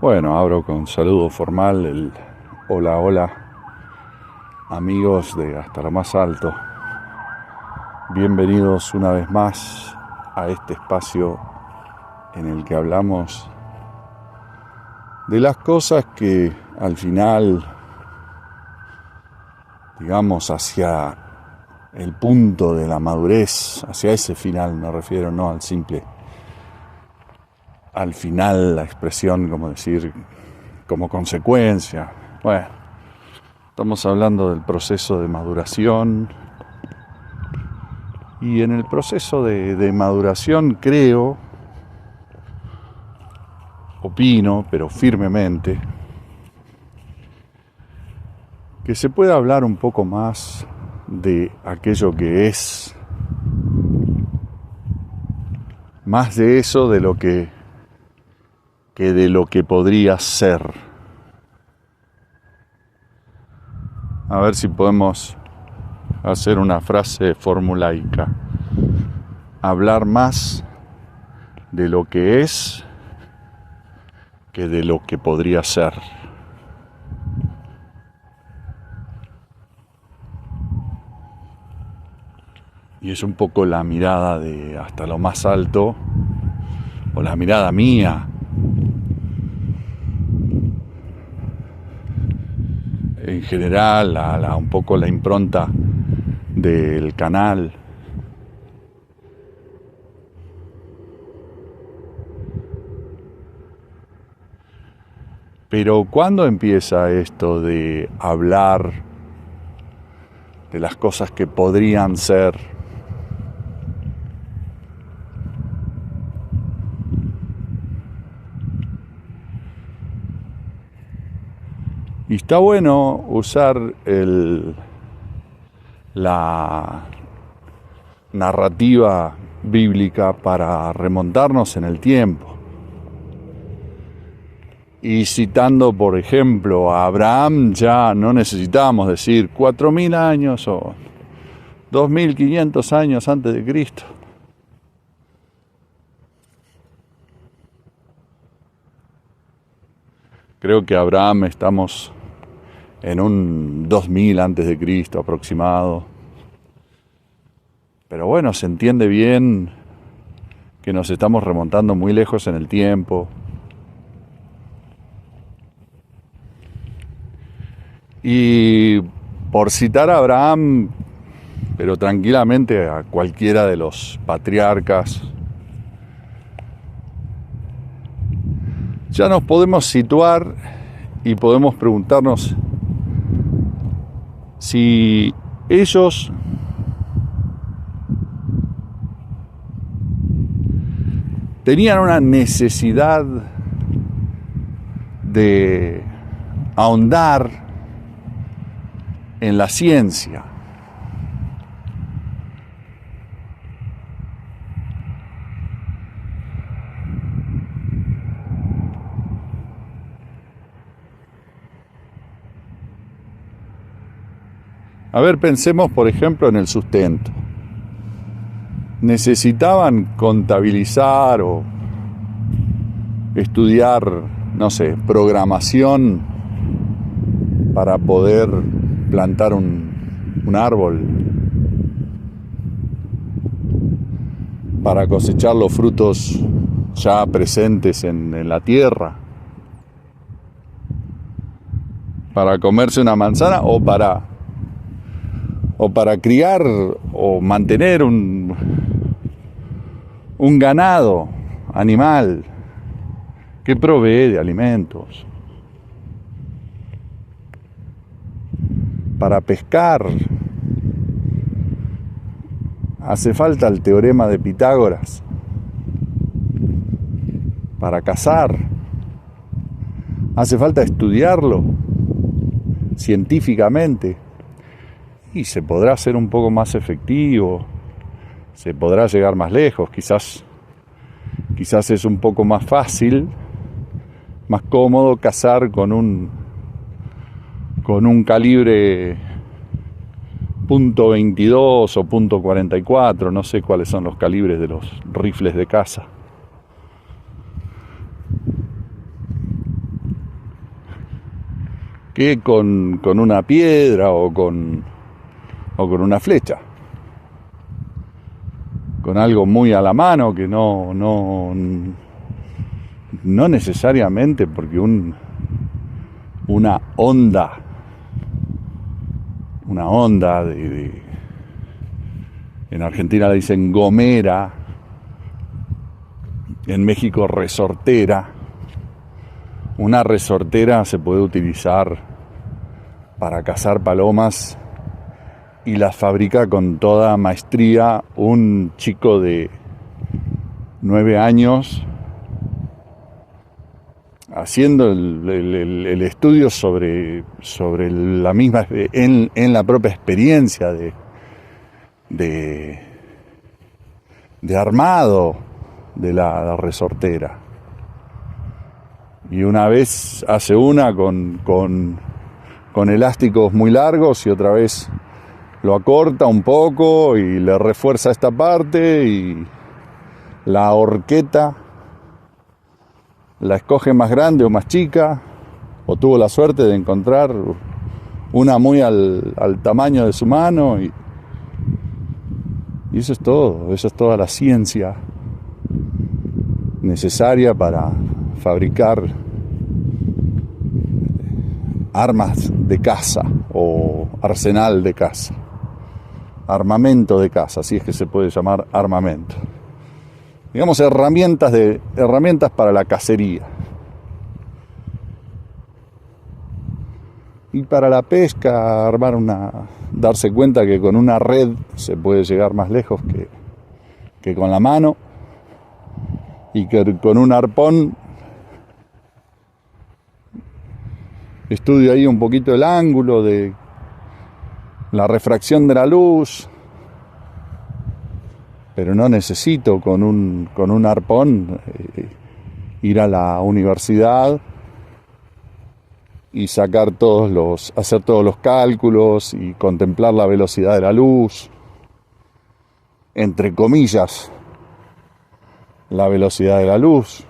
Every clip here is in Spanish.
Bueno, abro con saludo formal el hola, hola, amigos de Hasta lo Más Alto. Bienvenidos una vez más a este espacio en el que hablamos de las cosas que al final, digamos, hacia el punto de la madurez, hacia ese final me refiero, no al simple, al final, la expresión, como decir, como consecuencia. Bueno, estamos hablando del proceso de maduración, y en el proceso de maduración opino, pero firmemente, que se puede hablar un poco más de aquello que es, más de eso de lo que de lo que podría ser. A ver si podemos hacer una frase formulaica. Hablar más de lo que es que de lo que podría ser. Y es un poco la mirada de Hasta lo Más Alto, o la mirada mía, en general, un poco la impronta del canal. Pero ¿cuándo empieza esto de hablar de las cosas que podrían ser? Y está bueno usar la narrativa bíblica para remontarnos en el tiempo. Y citando, por ejemplo, a Abraham, ya no necesitamos decir 4.000 años o 2.500 años antes de Cristo. Creo que Abraham estamos en un 2000 antes de Cristo aproximado. Pero bueno, se entiende bien que nos estamos remontando muy lejos en el tiempo. Y por citar a Abraham, pero tranquilamente a cualquiera de los patriarcas, ya nos podemos situar y podemos preguntarnos si ellos tenían una necesidad de ahondar en la ciencia. A ver, pensemos por ejemplo en el sustento. ¿Necesitaban contabilizar o estudiar, no sé, programación para poder plantar un árbol, para cosechar los frutos ya presentes en la tierra, para comerse una manzana o para criar o mantener un ganado animal que provee de alimentos, para pescar? Hace falta el teorema de Pitágoras. Para cazar hace falta estudiarlo científicamente, y se podrá hacer un poco más efectivo, se podrá llegar más lejos, quizás es un poco más fácil, más cómodo cazar con un calibre .22 o .44, no sé cuáles son los calibres de los rifles de caza. que con una piedra o con una flecha, con algo muy a la mano que no necesariamente, porque una onda en Argentina le dicen gomera, en México resortera. Una resortera se puede utilizar para cazar palomas y las fabrica con toda maestría un chico de 9 años haciendo el estudio sobre la misma, en la propia experiencia de armado de la resortera. Y una vez hace una con elásticos muy largos y otra vez lo acorta un poco y le refuerza esta parte y la horqueta la escoge más grande o más chica, o tuvo la suerte de encontrar una muy al tamaño de su mano y eso es todo, eso es toda la ciencia necesaria para fabricar armas de caza o arsenal de caza, armamento de caza, así es que se puede llamar armamento. Digamos herramientas para la cacería. Y para la pesca, darse cuenta que con una red se puede llegar más lejos que con la mano, y que con un arpón estudio ahí un poquito el ángulo de la refracción de la luz, pero no necesito con un arpón ir a la universidad y hacer todos los cálculos y contemplar la velocidad de la luz, entre comillas, la velocidad de la luz,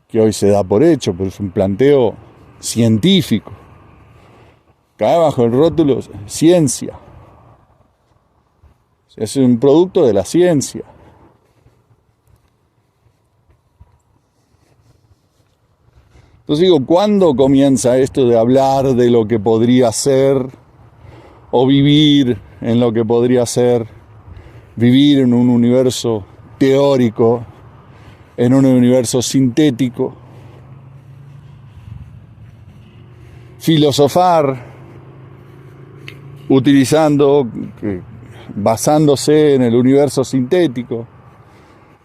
que hoy se da por hecho, pero es un planteo científico. Cae bajo el rótulo ciencia. Es un producto de la ciencia. Entonces digo, ¿cuándo comienza esto de hablar de lo que podría ser o vivir en lo que podría ser? Vivir en un universo teórico, en un universo sintético. Filosofar basándose en el universo sintético,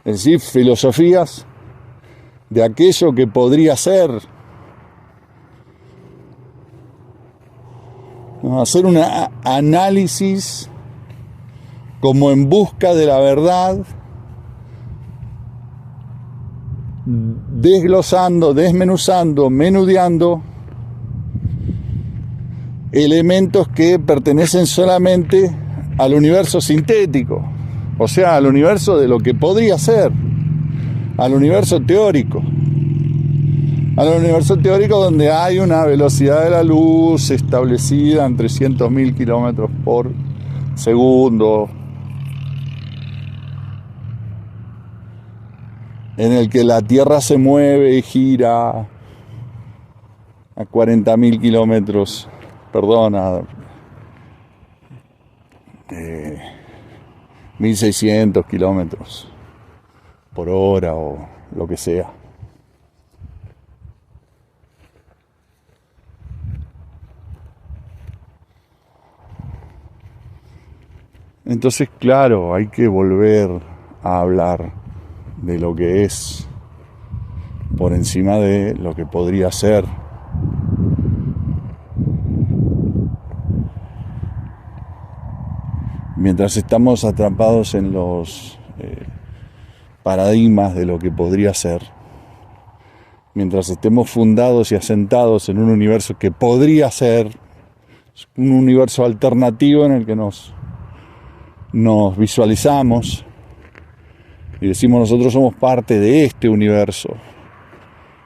es decir, filosofías de aquello que podría ser, hacer un análisis como en busca de la verdad, desglosando, desmenuzando, menudeando elementos que pertenecen solamente al universo sintético, o sea, al universo de lo que podría ser, al universo teórico, donde hay una velocidad de la luz establecida en 300.000 kilómetros por segundo, en el que la Tierra se mueve y gira a 40.000 kilómetros, a 1.600 kilómetros por hora o lo que sea. Entonces, claro, hay que volver a hablar de lo que es por encima de lo que podría ser. Mientras estamos atrapados en los paradigmas de lo que podría ser, mientras estemos fundados y asentados en un universo que podría ser, un universo alternativo en el que nos visualizamos y decimos nosotros somos parte de este universo,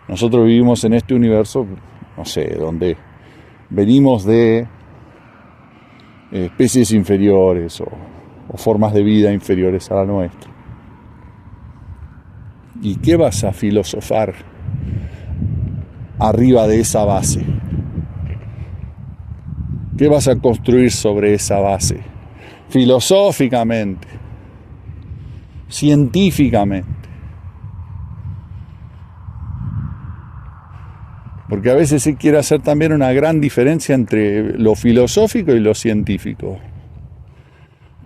nosotros vivimos en este universo, no sé, donde venimos de especies inferiores o formas de vida inferiores a la nuestra. ¿Y qué vas a filosofar arriba de esa base? ¿Qué vas a construir sobre esa base? Filosóficamente, científicamente. Porque a veces se quiere hacer también una gran diferencia entre lo filosófico y lo científico.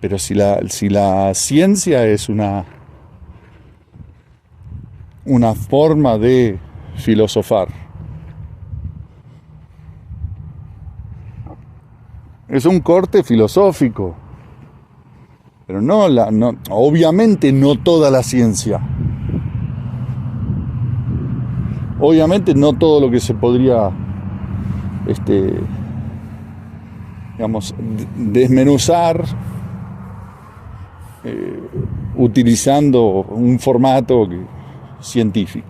Pero si la ciencia es una forma de filosofar, es un corte filosófico, pero no, obviamente no toda la ciencia. Obviamente no todo lo que se podría, desmenuzar utilizando un formato científico,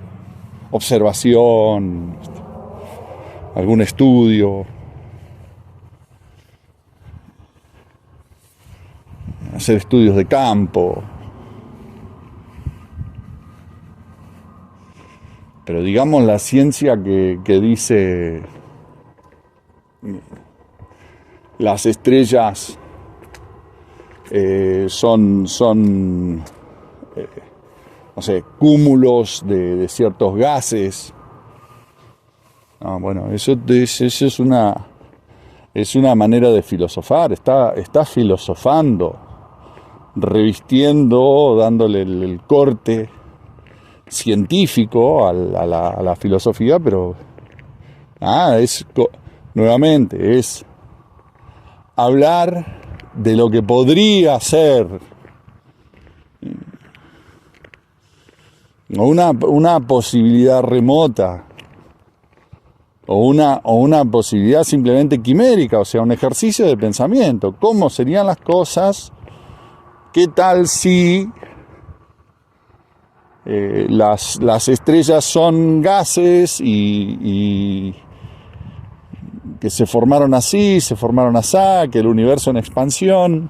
observación, algún estudio, hacer estudios de campo. Pero digamos la ciencia que dice las estrellas son no sé, cúmulos de ciertos gases. No, bueno, eso es una manera de filosofar. Está filosofando, revistiendo, dándole el corte científico a la filosofía, pero nuevamente es hablar de lo que podría ser una posibilidad remota o una posibilidad simplemente quimérica, o sea, un ejercicio de pensamiento. ¿Cómo serían las cosas? ¿Qué tal si las estrellas son gases y que se formaron así, se formaron asá, que el universo en expansión?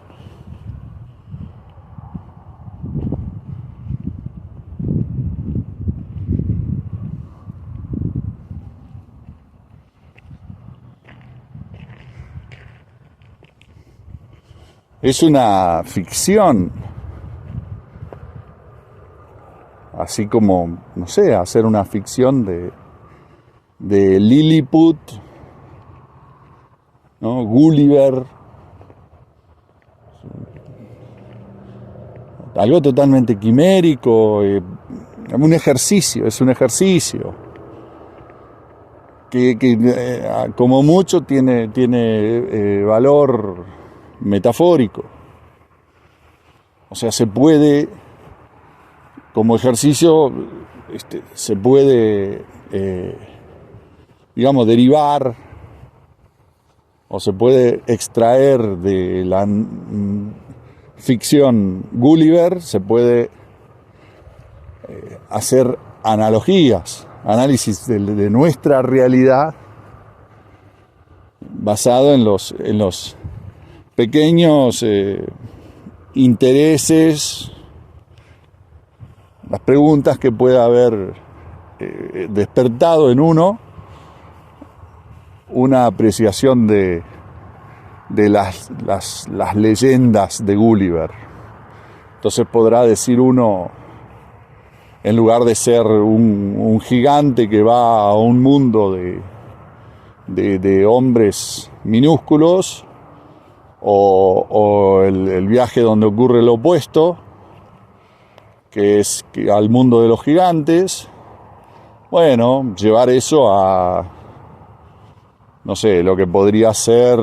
Es una ficción. Así como, no sé, hacer una ficción de Lilliput, ¿no? Gulliver. Algo totalmente quimérico. Es un ejercicio. Que como mucho tiene valor metafórico. O sea, se puede, como ejercicio, se puede, derivar, o se puede extraer de la ficción Gulliver, se puede hacer analogías, análisis de nuestra realidad basado en los pequeños intereses, las preguntas que pueda haber despertado en uno una apreciación de las leyendas de Gulliver. Entonces podrá decir uno, en lugar de ser un gigante que va a un mundo de hombres minúsculos, o el viaje donde ocurre lo opuesto, que es al mundo de los gigantes, bueno, llevar eso a, no sé, lo que podría ser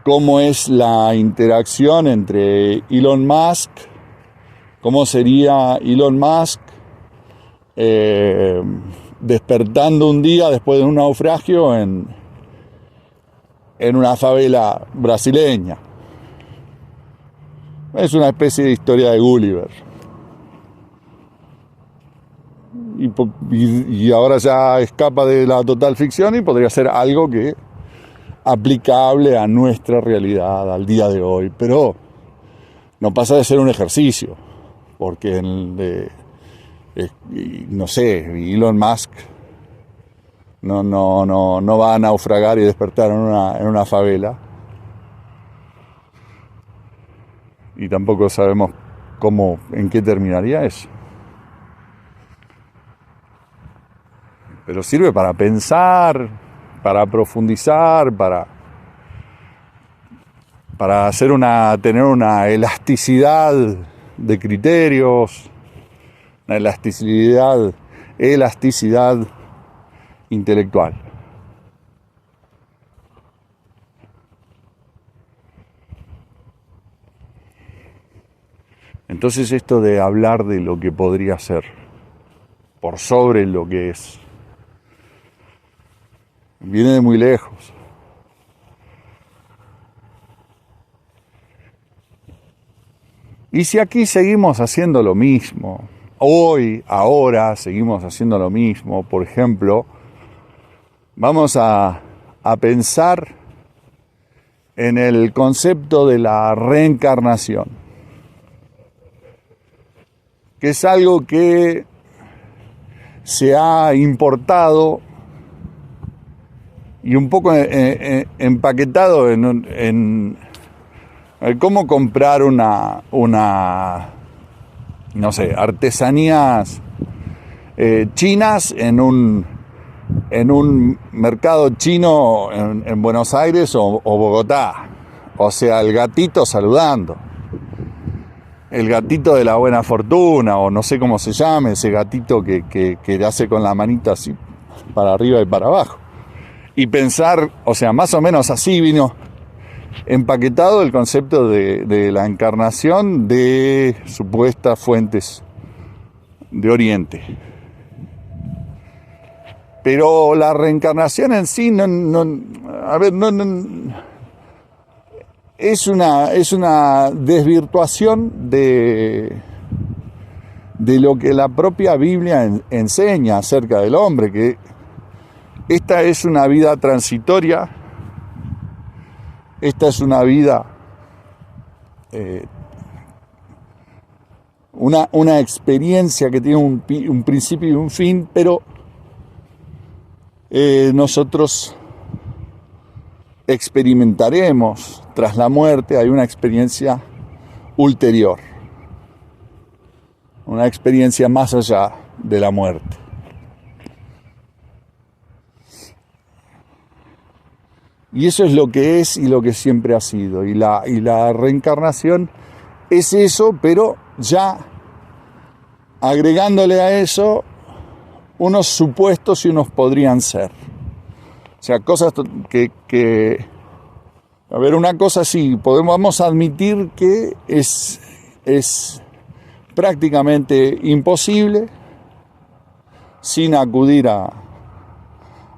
cómo es la interacción entre Elon Musk, cómo sería Elon Musk despertando un día después de un naufragio en una favela brasileña. Es una especie de historia de Gulliver. y ahora ya escapa de la total ficción y podría ser algo que aplicable a nuestra realidad, al día de hoy, pero no pasa de ser un ejercicio, porque no sé, Elon Musk no va a naufragar y despertar en una favela, y tampoco sabemos en qué terminaría eso. Pero sirve para pensar, para profundizar, para tener una elasticidad de criterios, una elasticidad intelectual. Entonces esto de hablar de lo que podría ser por sobre lo que es, viene de muy lejos. Y si aquí seguimos haciendo lo mismo, ahora seguimos haciendo lo mismo, por ejemplo, vamos a pensar en el concepto de la reencarnación, que es algo que se ha importado y un poco empaquetado en cómo comprar no sé, artesanías chinas en un mercado chino en Buenos Aires o Bogotá. O sea, el gatito saludando. El gatito de la buena fortuna, o no sé cómo se llame, ese gatito que hace con la manita así para arriba y para abajo. Y pensar, o sea, más o menos así vino empaquetado el concepto de la encarnación de supuestas fuentes de Oriente. Pero la reencarnación en sí es una desvirtuación de lo que la propia Biblia enseña acerca del hombre, que esta es una vida transitoria, esta es una vida, una experiencia que tiene un principio y un fin, pero nosotros experimentaremos tras la muerte, hay una experiencia ulterior, una experiencia más allá de la muerte. Y eso es lo que es y lo que siempre ha sido. Y la reencarnación es eso, pero ya agregándole a eso unos supuestos y unos podrían ser. O sea, cosas que a ver, una cosa sí, vamos a admitir que es prácticamente imposible, sin acudir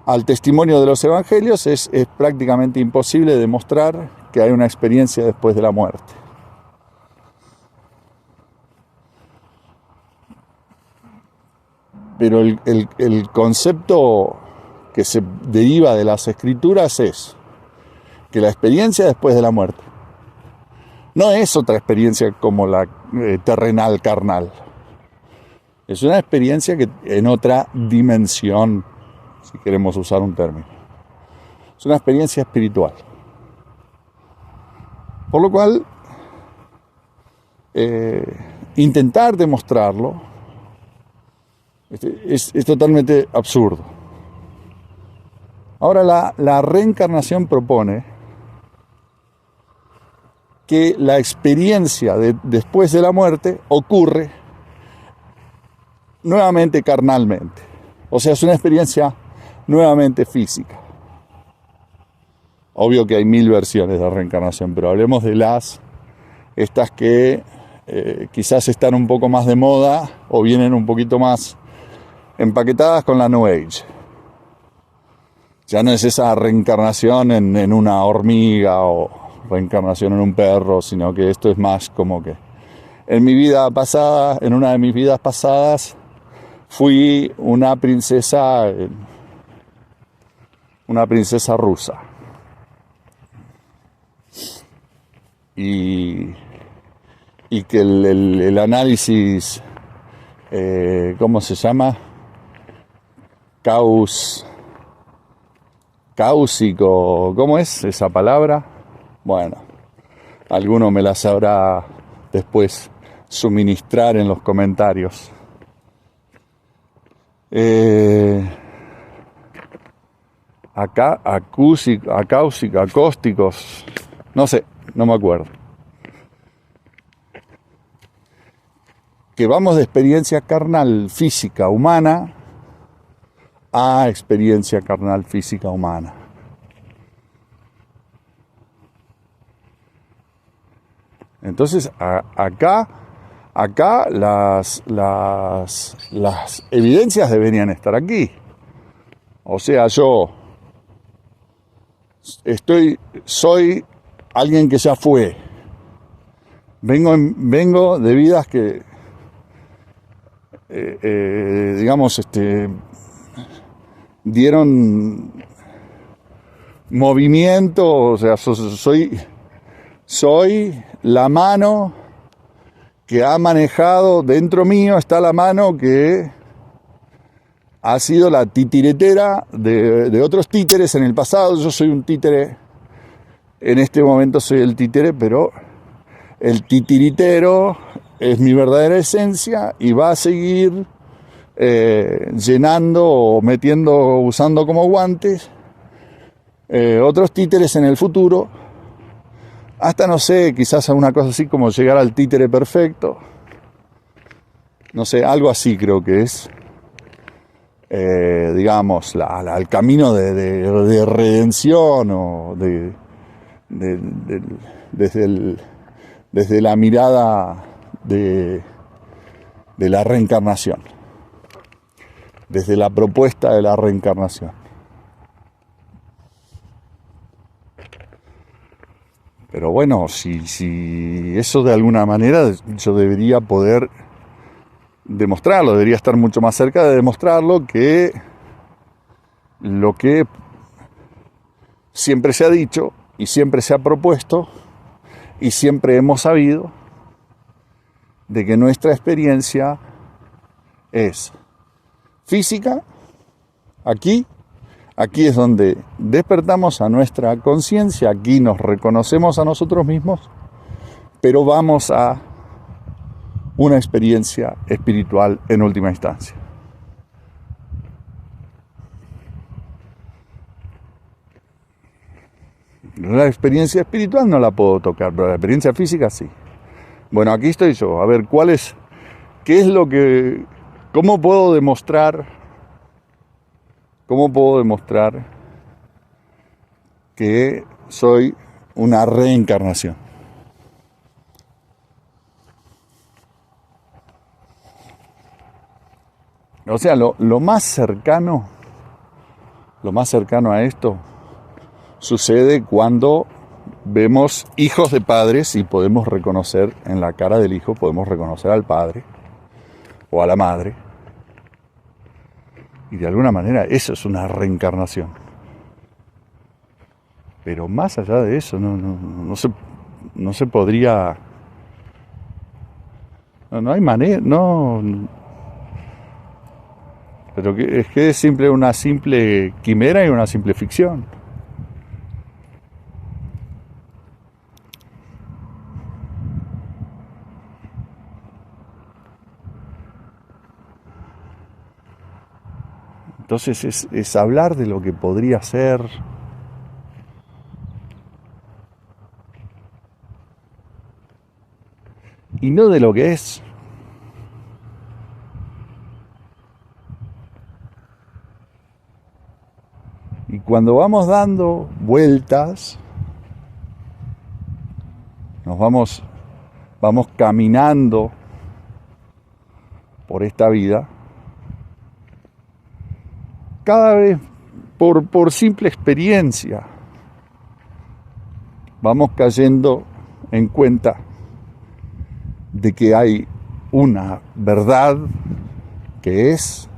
al testimonio de los evangelios, es prácticamente imposible demostrar que hay una experiencia después de la muerte. Pero el concepto que se deriva de las escrituras es que la experiencia después de la muerte no es otra experiencia como la terrenal, carnal. Es una experiencia que en otra dimensión, si queremos usar un término. Es una experiencia espiritual. Por lo cual, intentar demostrarlo es totalmente absurdo. Ahora, la reencarnación propone que la experiencia después de la muerte ocurre nuevamente carnalmente. O sea, es una experiencia nuevamente física. Obvio que hay 1000 versiones de reencarnación, pero hablemos de estas que quizás están un poco más de moda o vienen un poquito más empaquetadas con la New Age. Ya no es esa reencarnación en una hormiga o reencarnación en un perro, sino que esto es más como que en una de mis vidas pasadas fui una princesa rusa. Y que el análisis, ¿cómo se llama? Cáusico, ¿cómo es esa palabra? Bueno, alguno me la sabrá después suministrar en los comentarios. Acústicos, no sé, no me acuerdo. Que vamos de experiencia carnal física humana a experiencia carnal física humana. Entonces, acá las evidencias deberían estar aquí. O sea, yo soy alguien que ya fue. Vengo de vidas que, digamos, dieron movimiento. O sea, soy la mano que ha manejado, dentro mío está la mano que ha sido la titiretera de otros títeres en el pasado. Yo soy un títere, en este momento soy el títere, pero el titiritero es mi verdadera esencia y va a seguir llenando o metiendo, usando como guantes otros títeres en el futuro, hasta, no sé, quizás alguna cosa así como llegar al títere perfecto, no sé, algo así creo que es, digamos, el camino de redención, o desde la mirada de la reencarnación, desde la propuesta de la reencarnación. Pero bueno, si eso de alguna manera yo debería poder demostrarlo, debería estar mucho más cerca de demostrarlo que lo que siempre se ha dicho y siempre se ha propuesto y siempre hemos sabido, de que nuestra experiencia es física, aquí es donde despertamos a nuestra conciencia, aquí nos reconocemos a nosotros mismos, pero vamos a una experiencia espiritual en última instancia. La experiencia espiritual no la puedo tocar, pero la experiencia física sí. Bueno, aquí estoy yo. A ver, ¿cómo puedo demostrar que soy una reencarnación? O sea, lo más cercano a esto sucede cuando vemos hijos de padres y podemos reconocer en la cara del hijo, podemos reconocer al padre o a la madre. Y de alguna manera eso es una reencarnación. Pero más allá de eso, no se podría... No hay manera, pero es que es una simple quimera y una simple ficción. Entonces es hablar de lo que podría ser, y no de lo que es. Y cuando vamos dando vueltas, vamos caminando por esta vida, cada vez por simple experiencia vamos cayendo en cuenta de que hay una verdad que es,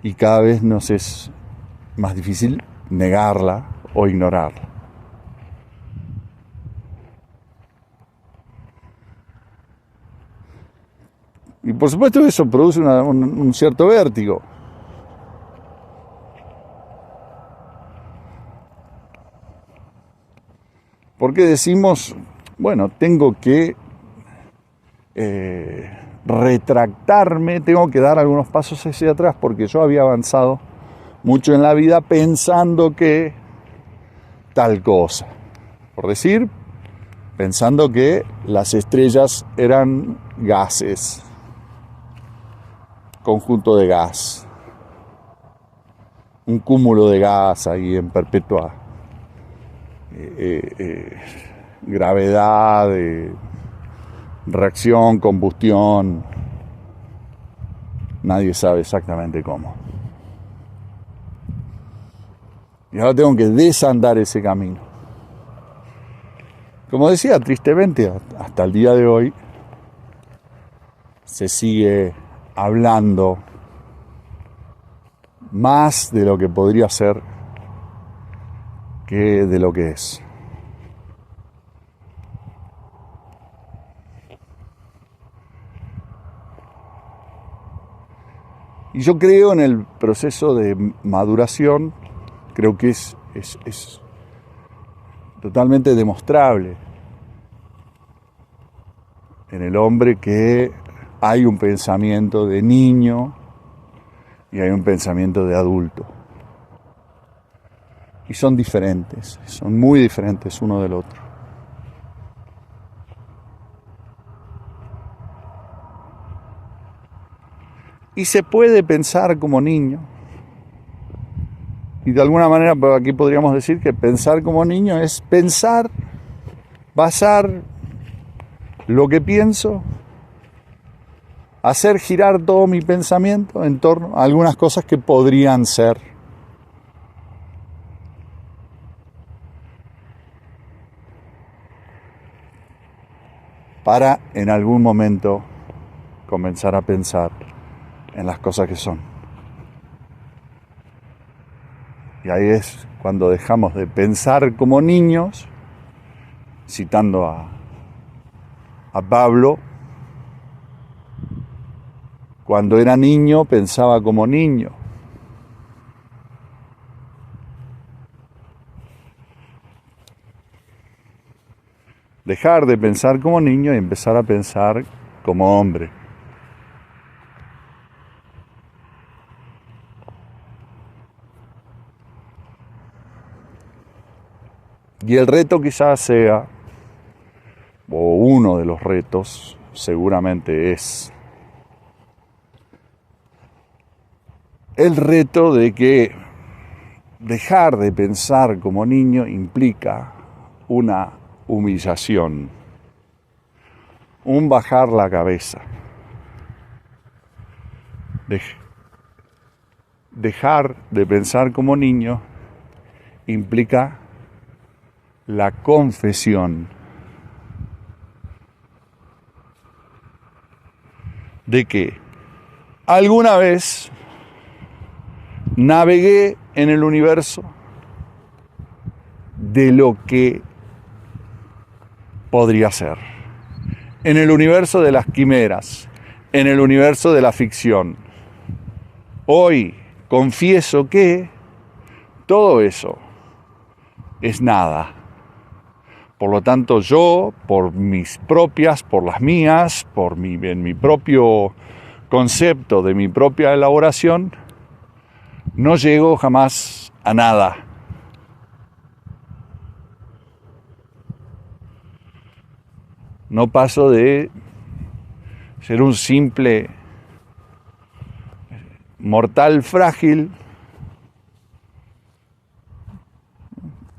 y cada vez nos es más difícil negarla o ignorarla. Y por supuesto eso produce un cierto vértigo. Porque decimos, bueno, tengo que retractarme, tengo que dar algunos pasos hacia atrás porque yo había avanzado mucho en la vida pensando que tal cosa. Por decir, pensando que las estrellas eran gases, conjunto de gas, un cúmulo de gas ahí en perpetua gravedad, reacción, combustión, nadie sabe exactamente cómo. Y ahora tengo que desandar ese camino. Como decía, tristemente, hasta el día de hoy se sigue hablando más de lo que podría ser que de lo que es. Y yo creo en el proceso de maduración, creo que es totalmente demostrable en el hombre que hay un pensamiento de niño y hay un pensamiento de adulto. Y son diferentes, son muy diferentes uno del otro. Y se puede pensar como niño. Y de alguna manera aquí podríamos decir que pensar como niño es pensar, basar lo que pienso, hacer girar todo mi pensamiento en torno a algunas cosas que podrían ser. Para en algún momento comenzar a pensar en las cosas que son. Y ahí es cuando dejamos de pensar como niños, citando a Pablo, cuando era niño pensaba como niño. Dejar de pensar como niño y empezar a pensar como hombre. Y el reto quizás sea, o uno de los retos seguramente es, el reto de que dejar de pensar como niño implica una humillación, un bajar la cabeza. Dejar de pensar como niño implica la confesión de que alguna vez navegué en el universo de lo que podría ser, en el universo de las quimeras, en el universo de la ficción. Hoy confieso que todo eso es nada. Por lo tanto, yo, por las mías, en mi propio concepto, de mi propia elaboración, no llego jamás a nada. No paso de ser un simple mortal frágil,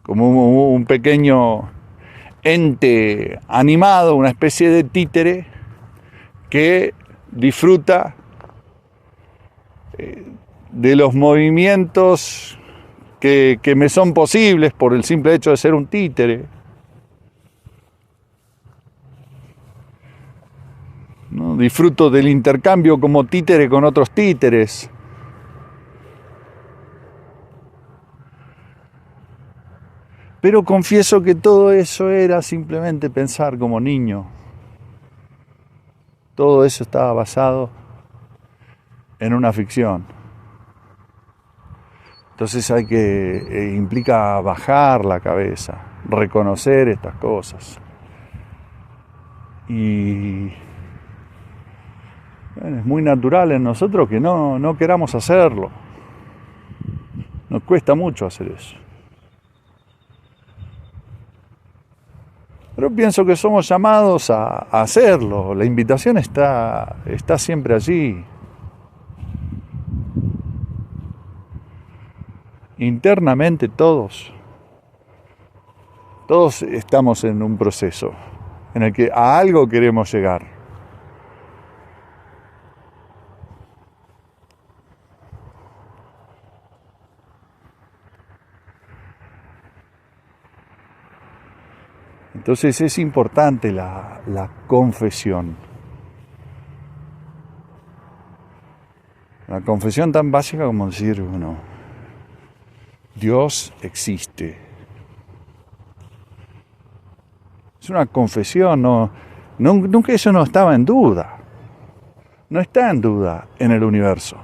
como un pequeño ente animado, una especie de títere que disfruta de los movimientos que me son posibles por el simple hecho de ser un títere. disfruto del intercambio como títere con otros títeres. Pero confieso que todo eso era simplemente pensar como niño. Todo eso estaba basado en una ficción. Entonces implica bajar la cabeza, reconocer estas cosas. Y bueno, es muy natural en nosotros que no queramos hacerlo. Nos cuesta mucho hacer eso. Pero pienso que somos llamados a hacerlo. La invitación está siempre allí. Internamente todos estamos en un proceso en el que a algo queremos llegar. Entonces es importante la confesión. La confesión tan básica como decir, bueno, Dios existe. Es una confesión, nunca eso no estaba en duda. No está en duda en el universo.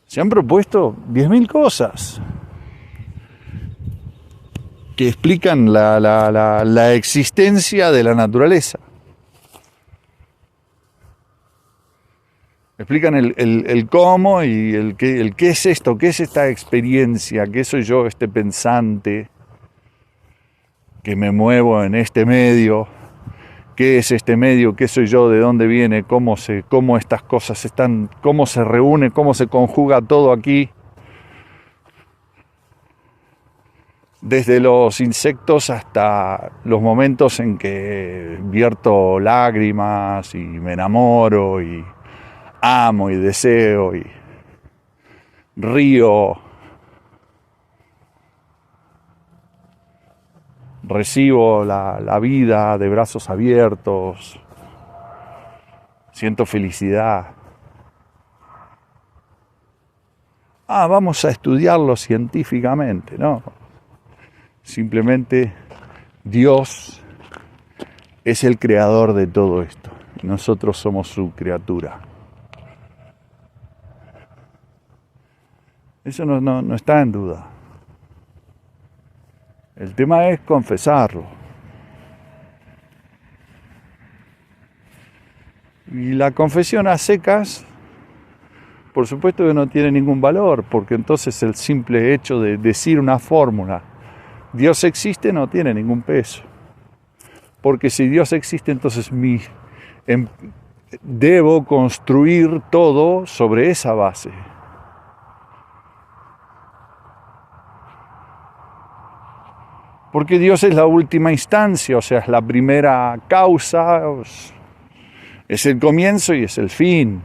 Se han propuesto 10.000 cosas que explican la existencia de la naturaleza. Explican el cómo y el qué es esto, qué es esta experiencia, qué soy yo, este pensante que me muevo en este medio, qué es este medio, qué soy yo, de dónde viene, cómo estas cosas están, cómo se reúne, cómo se conjuga todo aquí. Desde los insectos hasta los momentos en que vierto lágrimas y me enamoro y amo y deseo y río, recibo la vida de brazos abiertos, siento felicidad. Vamos a estudiarlo científicamente, ¿no? Simplemente Dios es el creador de todo esto. Nosotros somos su criatura. Eso no está en duda. El tema es confesarlo. Y la confesión a secas, por supuesto que no tiene ningún valor, porque entonces el simple hecho de decir una fórmula, Dios existe, no tiene ningún peso. Porque si Dios existe, entonces debo construir todo sobre esa base. Porque Dios es la última instancia, o sea, es la primera causa, es el comienzo y es el fin.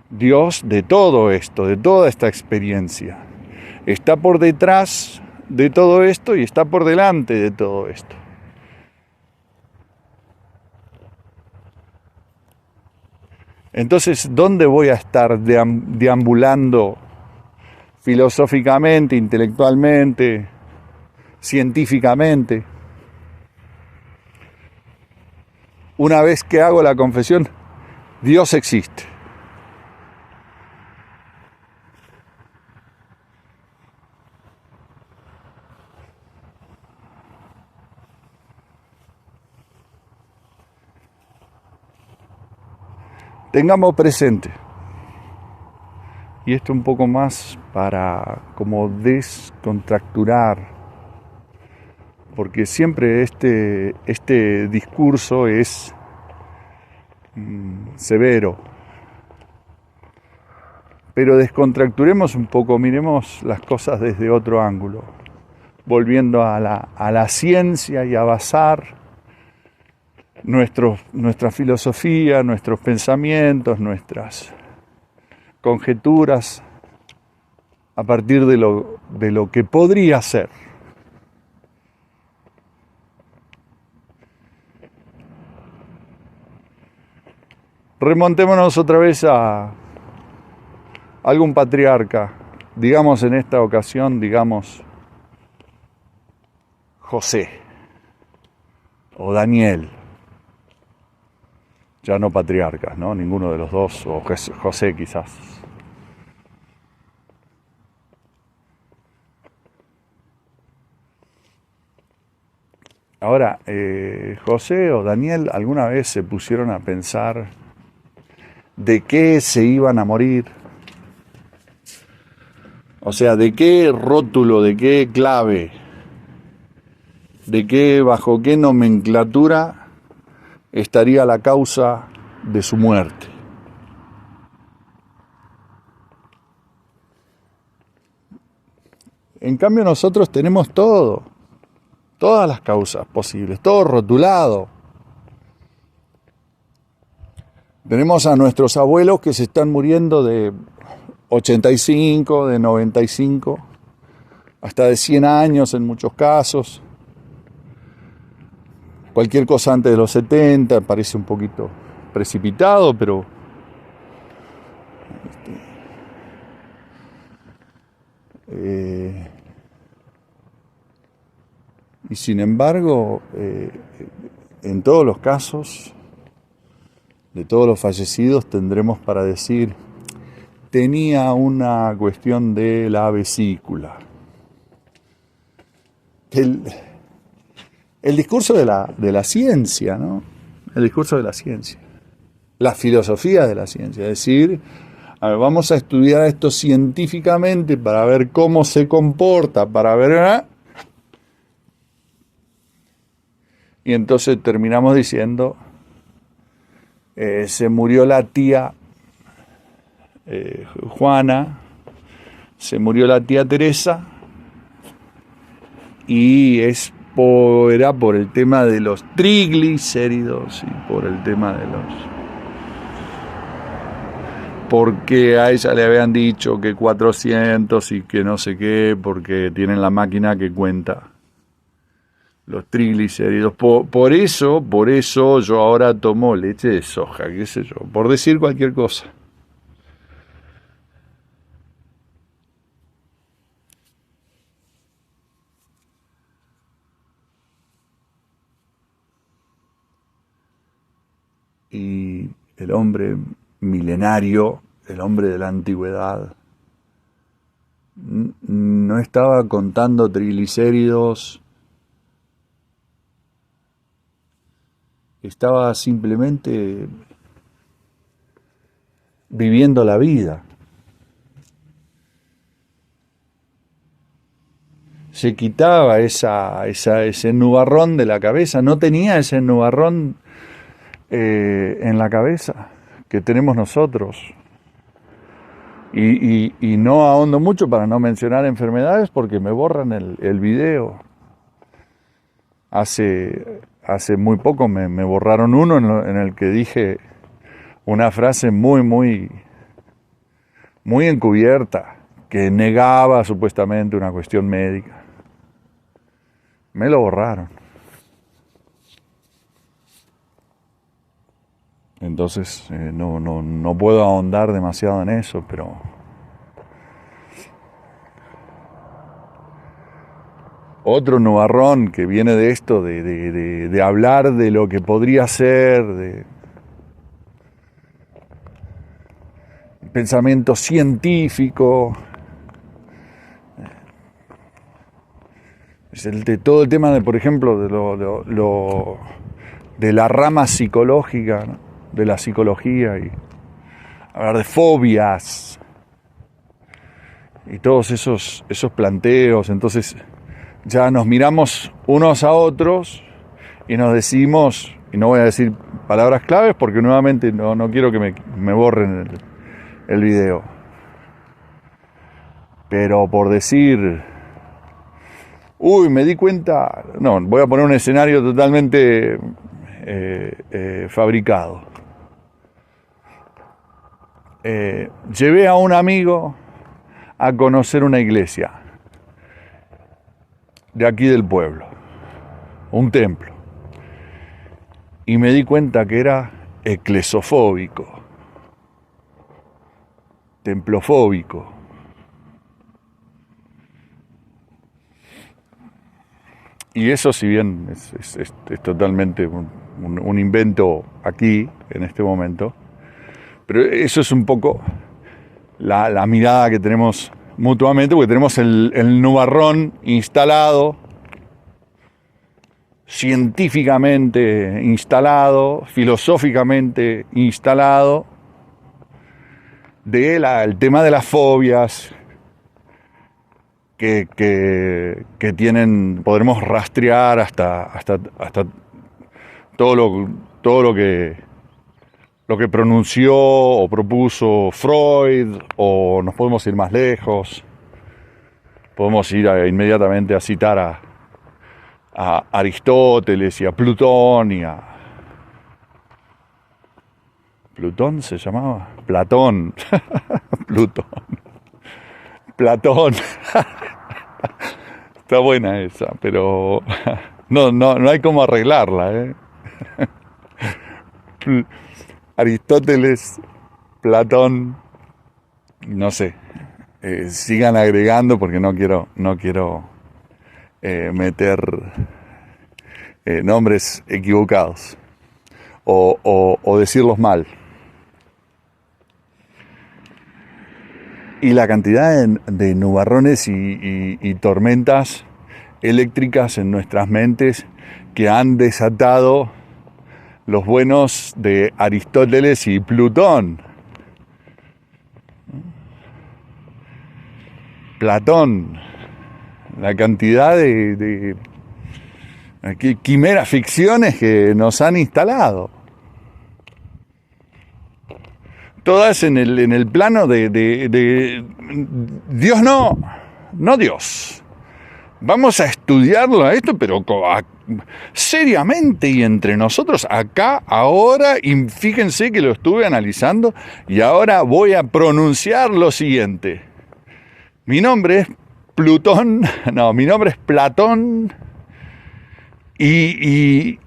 Dios de todo esto, de toda esta experiencia, está por detrás de todo esto y está por delante de todo esto. Entonces, ¿dónde voy a estar deambulando filosóficamente, intelectualmente, científicamente? Una vez que hago la confesión, Dios existe. Tengamos presente, y esto un poco más para como descontracturar, porque siempre este discurso es severo, pero descontracturemos un poco, miremos las cosas desde otro ángulo, volviendo a la ciencia y a basar nuestra filosofía, nuestros pensamientos, nuestras conjeturas a partir de lo que podría ser. Remontémonos otra vez a algún patriarca, digamos en esta ocasión, digamos José o Daniel, ya no patriarcas, ¿no? Ninguno de los dos, o José quizás. Ahora, José o Daniel alguna vez se pusieron a pensar de qué se iban a morir. O sea, de qué rótulo, de qué clave, de qué, bajo qué nomenclatura estaría la causa de su muerte. En cambio nosotros tenemos todo, todas las causas posibles, todo rotulado. Tenemos a nuestros abuelos que se están muriendo de 85, de 95, hasta de 100 años en muchos casos. Cualquier cosa antes de los 70 parece un poquito precipitado, pero y sin embargo, en todos los casos, de todos los fallecidos, tendremos para decir, tenía una cuestión de la vesícula. El discurso de la ciencia, ¿no? El discurso de la ciencia. La filosofía de la ciencia. Es decir, a ver, vamos a estudiar esto científicamente para ver cómo se comporta, para ver... Y entonces terminamos diciendo, se murió la tía Juana, se murió la tía Teresa, y era por el tema de los triglicéridos y por el tema de porque a ella le habían dicho que 400 y que no sé qué, porque tienen la máquina que cuenta los triglicéridos. Por eso yo ahora tomo leche de soja, qué sé yo, por decir cualquier cosa. Y el hombre milenario, el hombre de la antigüedad, no estaba contando triglicéridos, estaba simplemente viviendo la vida. Se quitaba ese nubarrón de la cabeza, no tenía ese nubarrón en la cabeza que tenemos nosotros. Y no ahondo mucho para no mencionar enfermedades porque me borran el video. Hace muy poco me borraron uno en el que dije una frase muy encubierta que negaba supuestamente una cuestión médica. Me lo borraron. Entonces no puedo ahondar demasiado en eso, pero otro nubarrón que viene de esto, de hablar de lo que podría ser, de pensamiento científico, es todo el tema de, por ejemplo, de la rama psicológica, ¿no? De la psicología, y hablar de fobias y todos esos planteos. Entonces ya nos miramos unos a otros y nos decimos, y no voy a decir palabras claves porque nuevamente no quiero que me borren el video, pero por decir, me di cuenta, no, voy a poner un escenario totalmente fabricado. Llevé a un amigo a conocer una iglesia de aquí del pueblo, un templo, y me di cuenta que era eclesofóbico, templofóbico. Y eso, si bien es totalmente un invento aquí, en este momento, pero eso es un poco la mirada que tenemos mutuamente, porque tenemos el nubarrón instalado, científicamente instalado, filosóficamente instalado, el tema de las fobias que podremos rastrear hasta todo lo que pronunció o propuso Freud, o nos podemos ir más lejos, podemos ir inmediatamente a citar a Aristóteles y a Plutón ¿Plutón se llamaba? Platón. Platón. Está buena esa, pero no hay cómo arreglarla, ¿eh? Aristóteles, Platón, no sé. Sigan agregando porque no quiero meter nombres equivocados o decirlos mal. Y la cantidad de nubarrones y tormentas eléctricas en nuestras mentes que han desatado los buenos de Aristóteles y Plutón. Platón, la cantidad de quimeras ficciones que nos han instalado. Todas en el plano de Dios no Dios. Vamos a estudiarlo a esto, pero seriamente y entre nosotros, acá, ahora, y fíjense que lo estuve analizando y ahora voy a pronunciar lo siguiente. Mi nombre es Platón y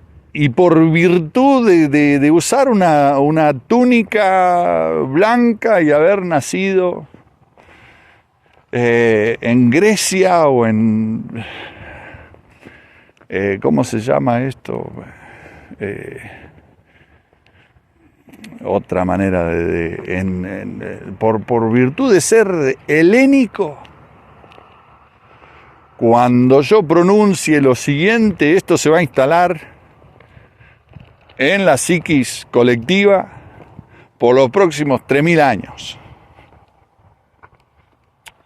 por virtud de usar una túnica blanca y haber nacido en Grecia o en... ¿cómo se llama esto? Otra manera por virtud de ser helénico. Cuando yo pronuncie lo siguiente, esto se va a instalar en la psiquis colectiva por los próximos 3000 años.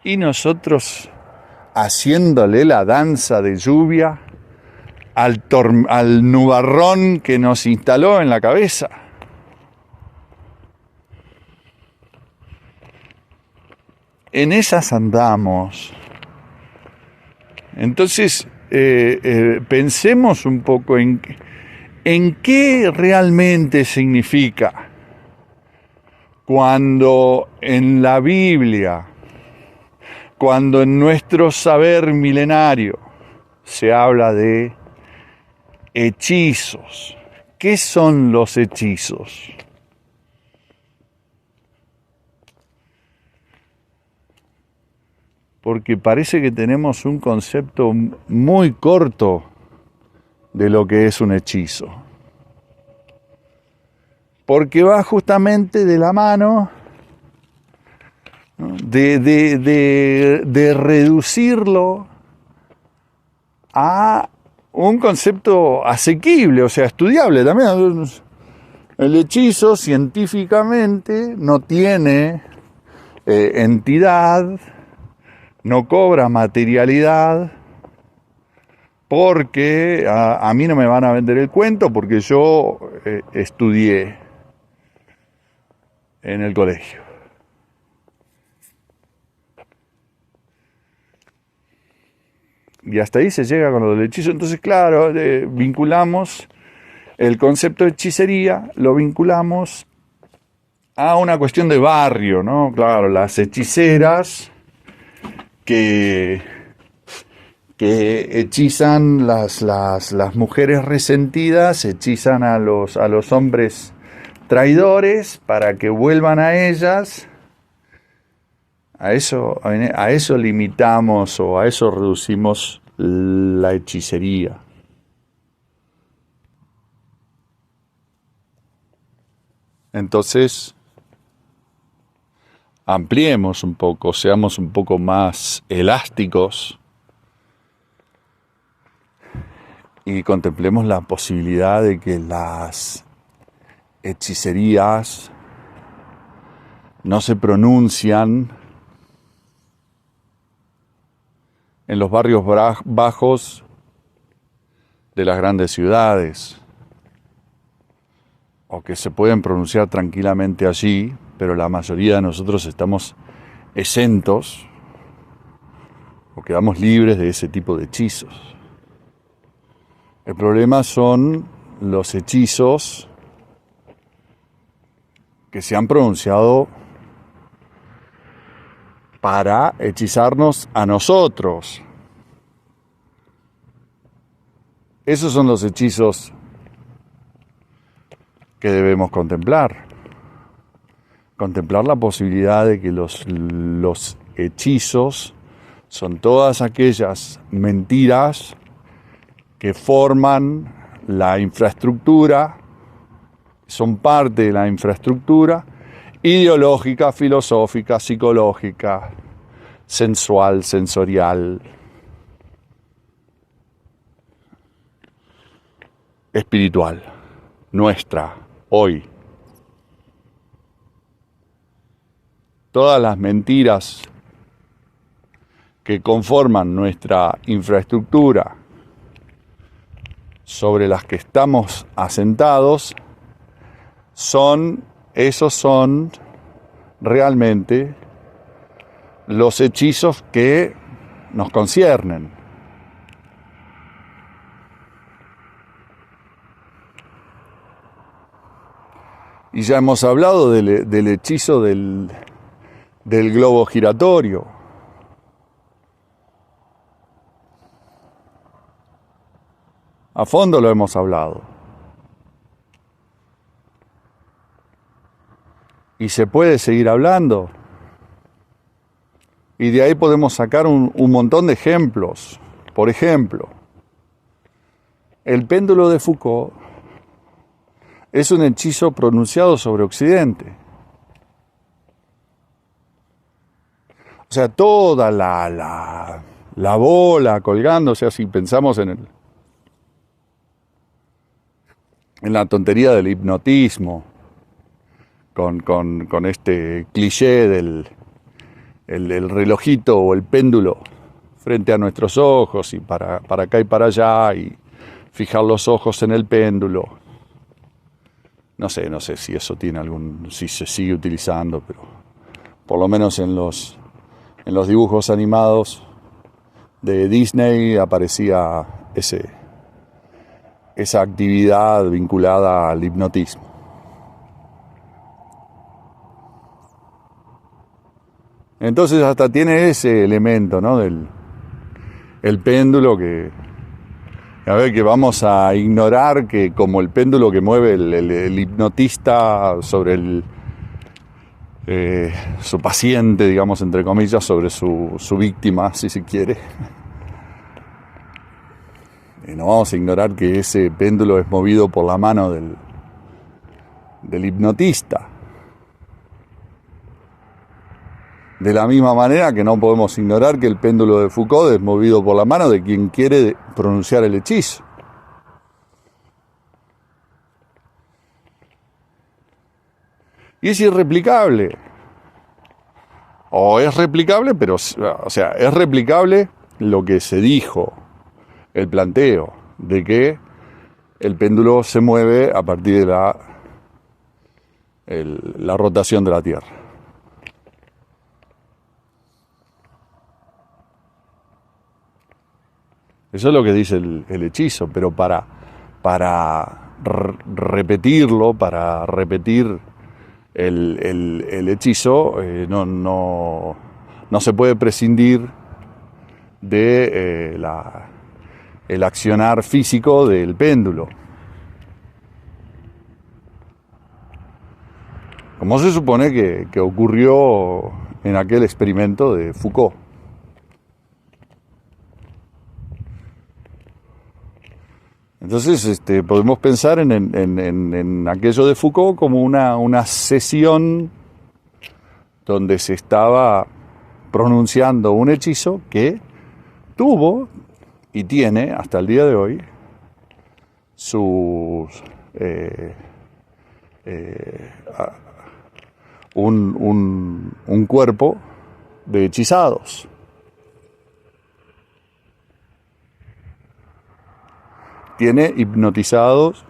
Y nosotros haciéndole la danza de lluvia al nubarrón que nos instaló en la cabeza. En esas andamos. Entonces, pensemos un poco en qué realmente significa cuando en la Biblia, cuando en nuestro saber milenario se habla de hechizos. ¿Qué son los hechizos? Porque parece que tenemos un concepto muy corto de lo que es un hechizo. Porque va justamente de la mano, ¿no? de reducirlo a un concepto asequible, o sea, estudiable también. El hechizo científicamente no tiene entidad, no cobra materialidad, porque a mí no me van a vender el cuento, porque yo estudié en el colegio. Y hasta ahí se llega con lo del hechizo. Entonces, claro, vinculamos el concepto de hechicería, lo vinculamos a una cuestión de barrio, ¿no? Claro, las hechiceras que hechizan las mujeres resentidas, hechizan a los hombres traidores para que vuelvan a ellas. A eso limitamos o a eso reducimos la hechicería. Entonces, ampliemos un poco, seamos un poco más elásticos y contemplemos la posibilidad de que las hechicerías no se pronuncian en los barrios bajos de las grandes ciudades, o que se pueden pronunciar tranquilamente allí, pero la mayoría de nosotros estamos exentos o quedamos libres de ese tipo de hechizos. El problema son los hechizos que se han pronunciado para hechizarnos a nosotros. Esos son los hechizos que debemos contemplar. Contemplar la posibilidad de que los hechizos son todas aquellas mentiras que forman la infraestructura, son parte de la infraestructura ideológica, filosófica, psicológica, sensual, sensorial, espiritual, nuestra, hoy. Todas las mentiras que conforman nuestra infraestructura, sobre las que estamos asentados, esos son realmente los hechizos que nos conciernen. Y ya hemos hablado del hechizo del globo giratorio. A fondo lo hemos hablado. Y se puede seguir hablando. Y de ahí podemos sacar un montón de ejemplos. Por ejemplo, el péndulo de Foucault es un hechizo pronunciado sobre Occidente. O sea, toda la bola colgándose, así pensamos en la tontería del hipnotismo, con este cliché del el relojito o el péndulo frente a nuestros ojos y para acá y para allá y fijar los ojos en el péndulo. No sé si eso tiene si se sigue utilizando, pero por lo menos en los dibujos animados de Disney aparecía esa actividad vinculada al hipnotismo. Entonces hasta tiene ese elemento, ¿no? El péndulo que vamos a ignorar que como el péndulo que mueve el hipnotista sobre su paciente, digamos, entre comillas, sobre su víctima, si se quiere. Y no vamos a ignorar que ese péndulo es movido por la mano del hipnotista. De la misma manera que no podemos ignorar que el péndulo de Foucault es movido por la mano de quien quiere pronunciar el hechizo. Y es irreplicable. O es replicable, pero, o sea, es replicable lo que se dijo, el planteo, de que el péndulo se mueve a partir de la rotación de la Tierra. Eso es lo que dice el hechizo, pero para repetirlo, para repetir el hechizo, no se puede prescindir de el accionar físico del péndulo. como se supone que ocurrió en aquel experimento de Foucault. Entonces podemos pensar en aquello de Foucault como una sesión donde se estaba pronunciando un hechizo que tuvo y tiene hasta el día de hoy un cuerpo de hechizados. Tiene hipnotizados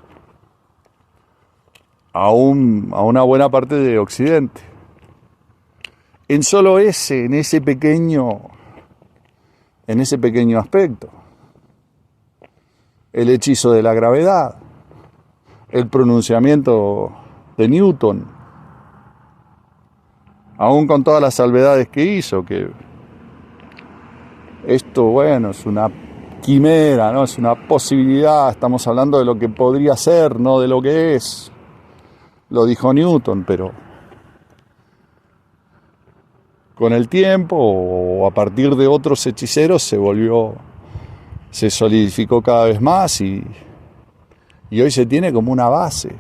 a una buena parte de Occidente. En ese pequeño aspecto. El hechizo de la gravedad, el pronunciamiento de Newton, aún con todas las salvedades que hizo, que esto, bueno, es una quimera, ¿no? Es una posibilidad, estamos hablando de lo que podría ser, no de lo que es. Lo dijo Newton, pero con el tiempo o a partir de otros hechiceros se solidificó cada vez más y hoy se tiene como una base,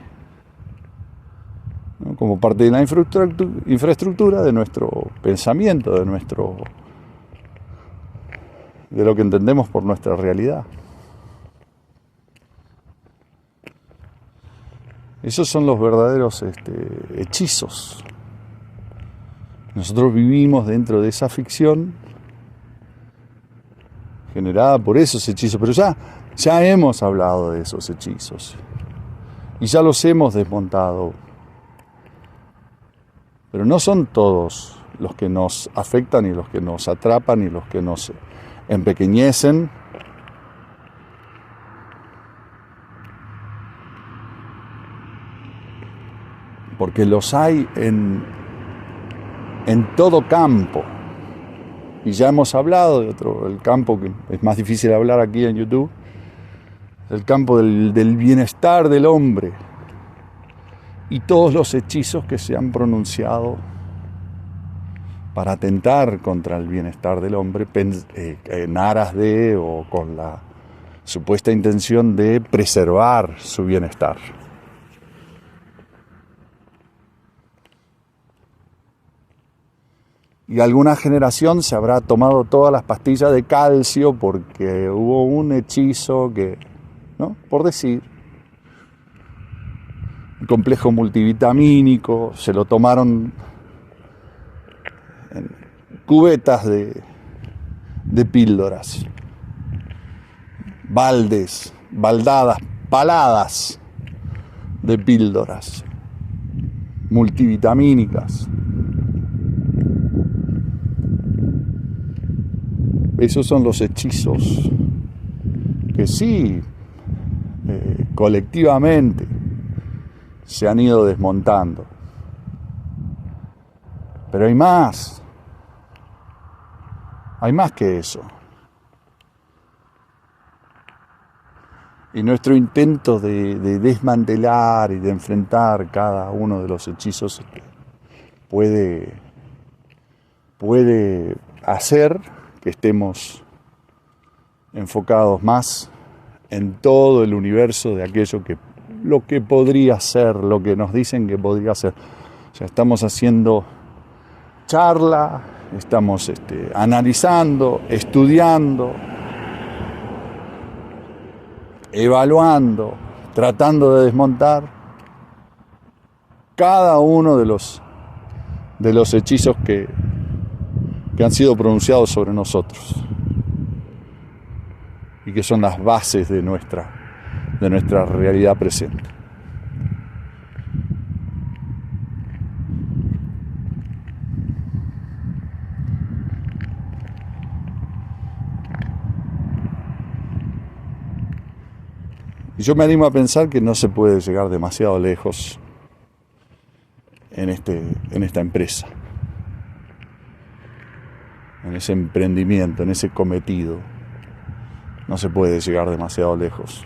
¿no? Como parte de la infraestructura de nuestro pensamiento, de lo que entendemos por nuestra realidad. Esos son los verdaderos hechizos. Nosotros vivimos dentro de esa ficción generada por esos hechizos, pero ya hemos hablado de esos hechizos y ya los hemos desmontado. Pero no son todos los que nos afectan y los que nos atrapan y los que nos empequeñecen. Porque los hay en todo campo. Y ya hemos hablado de el campo que es más difícil hablar aquí en YouTube, el campo del bienestar del hombre. Y todos los hechizos que se han pronunciado para atentar contra el bienestar del hombre en aras de o con la supuesta intención de preservar su bienestar. Y alguna generación se habrá tomado todas las pastillas de calcio porque hubo un hechizo que, ¿no? Por decir, un complejo multivitamínico, se lo tomaron en cubetas de píldoras, baldadas, paladas de píldoras multivitamínicas. Esos son los hechizos que sí, colectivamente, se han ido desmontando. Pero hay más que eso. Y nuestro intento de desmantelar y de enfrentar cada uno de los hechizos puede hacer que estemos enfocados más en todo el universo de aquello lo que podría ser, lo que nos dicen que podría ser. O sea, estamos haciendo charla, estamos analizando, estudiando, evaluando, tratando de desmontar cada uno de los hechizos que han sido pronunciados sobre nosotros y que son las bases de nuestra realidad presente. Y yo me animo a pensar que no se puede llegar demasiado lejos en esta empresa, en ese emprendimiento, en ese cometido. No se puede llegar demasiado lejos.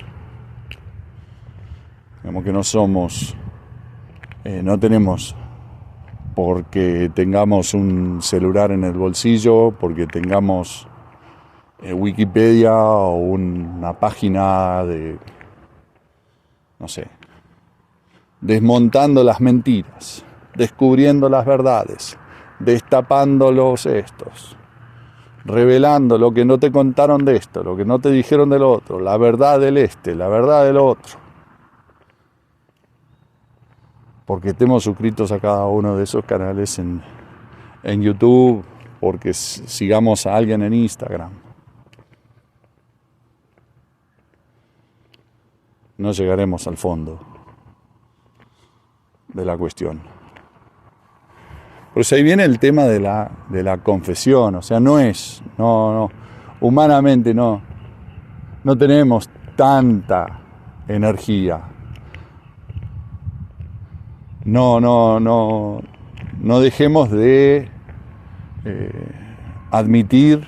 Digamos que no tenemos porque tengamos un celular en el bolsillo, porque tengamos Wikipedia o una página de, no sé, desmontando las mentiras, descubriendo las verdades, destapando los estos, revelando lo que no te contaron de esto, lo que no te dijeron del otro, la verdad del este, la verdad del otro. Porque estemos suscritos a cada uno de esos canales en YouTube, porque sigamos a alguien en Instagram. No llegaremos al fondo de la cuestión. Pues ahí viene el tema de la confesión, o sea, humanamente no tenemos tanta energía. No dejemos de admitir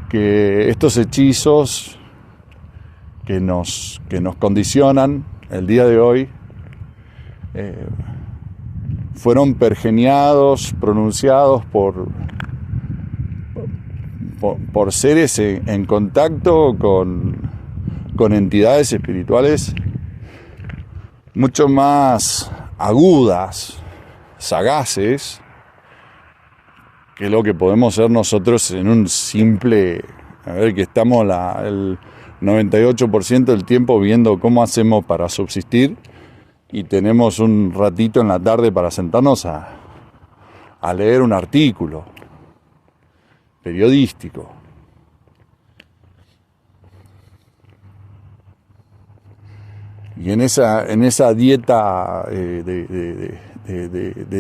que estos hechizos que nos condicionan el día de hoy fueron pergeniados, pronunciados por seres en contacto con entidades espirituales mucho más agudas, sagaces, que lo que podemos ser nosotros en un simple, que estamos el 98% del tiempo viendo cómo hacemos para subsistir y tenemos un ratito en la tarde para sentarnos a leer un artículo periodístico. Y en esa dieta de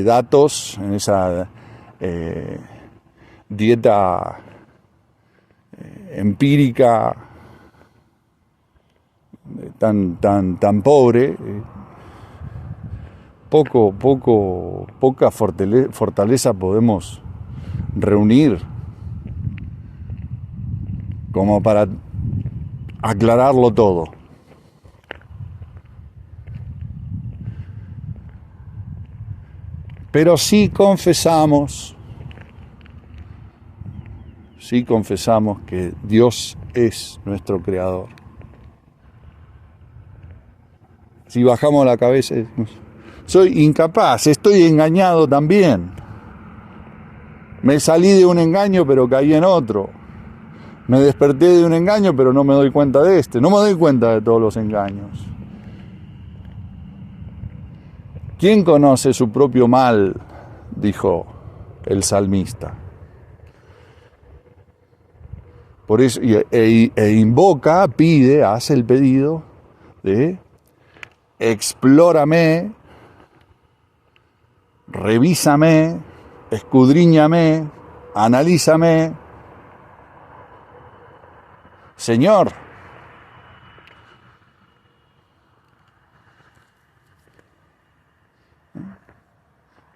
datos, en esa dieta empírica tan pobre, poca fortaleza podemos reunir como para aclararlo todo. Pero sí confesamos que Dios es nuestro creador. Si bajamos la cabeza, soy incapaz, estoy engañado también. Me salí de un engaño, pero caí en otro. Me desperté de un engaño, pero no me doy cuenta de este. No me doy cuenta de todos los engaños. ¿Quién conoce su propio mal?, dijo el salmista. Por eso, invoca, pide, hace el pedido de explórame, revísame, escudriñame, analízame. Señor,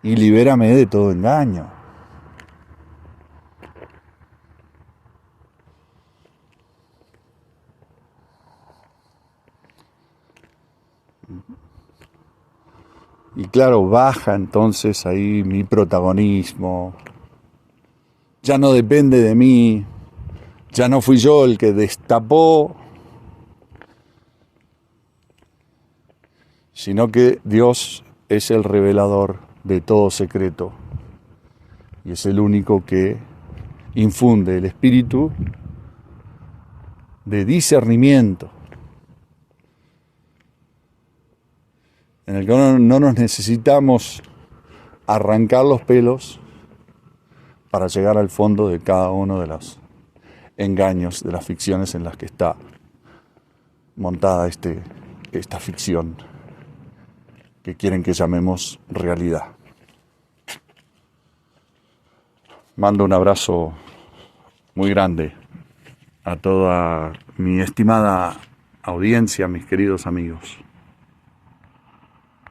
y libérame de todo engaño. Y claro, baja entonces ahí mi protagonismo. Ya no depende de mí. Ya no fui yo el que destapó, sino que Dios es el revelador de todo secreto y es el único que infunde el espíritu de discernimiento, en el que no nos necesitamos arrancar los pelos para llegar al fondo de cada uno de los engaños, de las ficciones en las que está montada esta ficción que quieren que llamemos realidad. Mando un abrazo muy grande a toda mi estimada audiencia, mis queridos amigos.